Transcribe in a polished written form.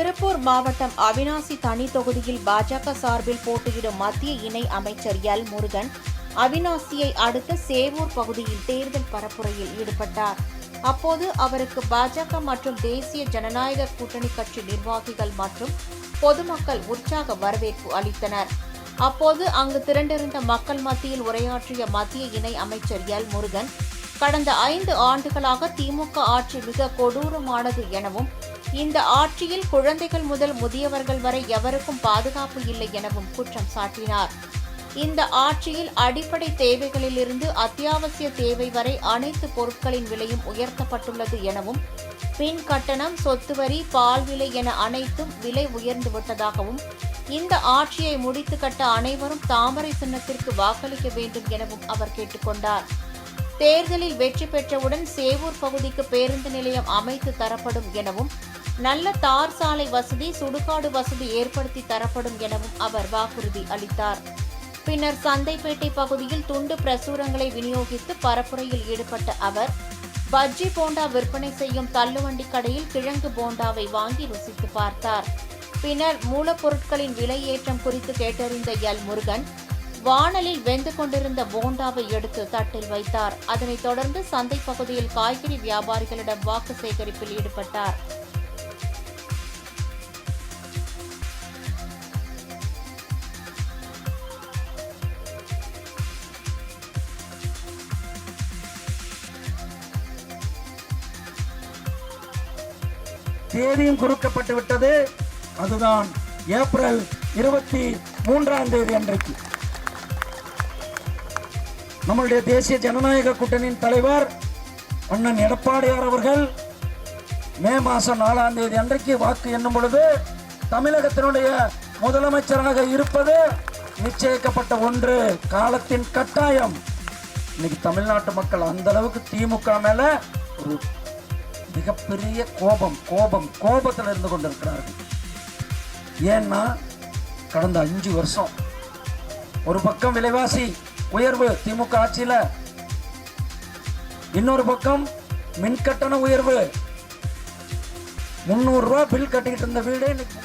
திருப்பூர் மாவட்டம் அவிநாசி தனி தொகுதியில் பாஜக சார்பில் போட்டியிடும் மத்திய இணை அமைச்சர் எல் முருகன் அவிநாசியை அடுத்த சேவூர் பகுதியில் தேர்தல் பரப்புரையில் ஈடுபட்டார். அப்போது அவருக்கு பாஜக மற்றும் தேசிய ஜனநாயக கூட்டணி கட்சி நிர்வாகிகள் மற்றும் பொதுமக்கள் உற்சாக வரவேற்பு அளித்தனர். அப்போது அங்கு திரண்டிருந்த மக்கள் மத்தியில் உரையாற்றிய மத்திய இணை அமைச்சர் எல் முருகன், கடந்த 5 ஆண்டுகளாக திமுக ஆட்சி மிக கொடூரமானது எனவும், இந்த ஆட்சியில் குழந்தைகள் முதல் முதியவர்கள் வரை எவருக்கும் பாதுகாப்பு இல்லை எனவும் குற்றம் சாட்டினார். இந்த ஆட்சியில் அடிப்படை தேவைகளிலிருந்து அத்தியாவசிய தேவை வரை அனைத்து பொருட்களின் விலையும் உயர்த்தப்பட்டுள்ளது எனவும், மின் கட்டணம், சொத்து வரி, பால் விலை என அனைத்தும் விலை உயர்ந்துவிட்டதாகவும், இந்த ஆட்சியை முடித்து கட்ட அனைவரும் தாமரை சின்னத்திற்கு வாக்களிக்க வேண்டும் எனவும் அவர் கேட்டுக்கொண்டார். தேர்தலில் வெற்றி பெற்றவுடன் சேவூர் பகுதிக்கு பேருந்து நிலையம் அமைத்து தரப்படும் எனவும், நல்ல தார் சாலை வசதி, சுடுகாடு வசதி ஏற்படுத்தி தரப்படும் எனவும் அவர் வாக்குறுதி அளித்தார். பின்னர் சந்தைப்பேட்டை பகுதியில் துண்டு பிரசுரங்களை விநியோகித்து பரப்புரையில் ஈடுபட்ட அவர், பஜ்ஜி போண்டா விற்பனை செய்யும் தள்ளுவண்டி கடையில் கிழங்கு போண்டாவை வாங்கி ருசித்து பார்த்தார். பின்னர் மூலப்பொருட்களின் விலை ஏற்றம் குறித்து கேட்டறிந்த எல் முருகன், வாணலில் வெந்து கொண்டிருந்த போண்டாவை எடுத்து தட்டில் வைத்தார். அதனைத் தொடர்ந்து சந்தை பகுதியில் காய்கறி வியாபாரிகளிடம் வாக்கு சேகரிப்பில் ஈடுபட்டார். தேதியும் குறுக்கப்பட்டு விட்டது. அதுதான் ஏப்ரல் 23 அன்றைக்கு நம்முடைய தேசிய ஜனநாயக கூட்டணியின் தலைவர் அண்ணன் எடப்பாடியார் அவர்கள் மே மாதம் 4 அன்றைக்கு வாக்கு எண்ணும் பொழுது தமிழகத்தினுடைய முதலமைச்சராக இருப்பது நிச்சயிக்கப்பட்ட ஒன்று, காலத்தின் கட்டாயம். இன்னைக்கு தமிழ்நாட்டு மக்கள் அந்த அளவுக்கு திமுக மேல ஒரு மிகப்பெரிய கோபத்தில் இருந்து கொண்டிருக்கிறார்கள். ஏன்னா கடந்த 5 வருஷம் ஒரு பக்கம் விலைவாசி உயர்வு திமுக ஆட்சியில், இன்னொரு பக்கம் மின்கட்டண உயர்வு. 300 ரூபாய் பில் கட்டிக்கிட்டு இருந்த வீடு இன்னைக்கு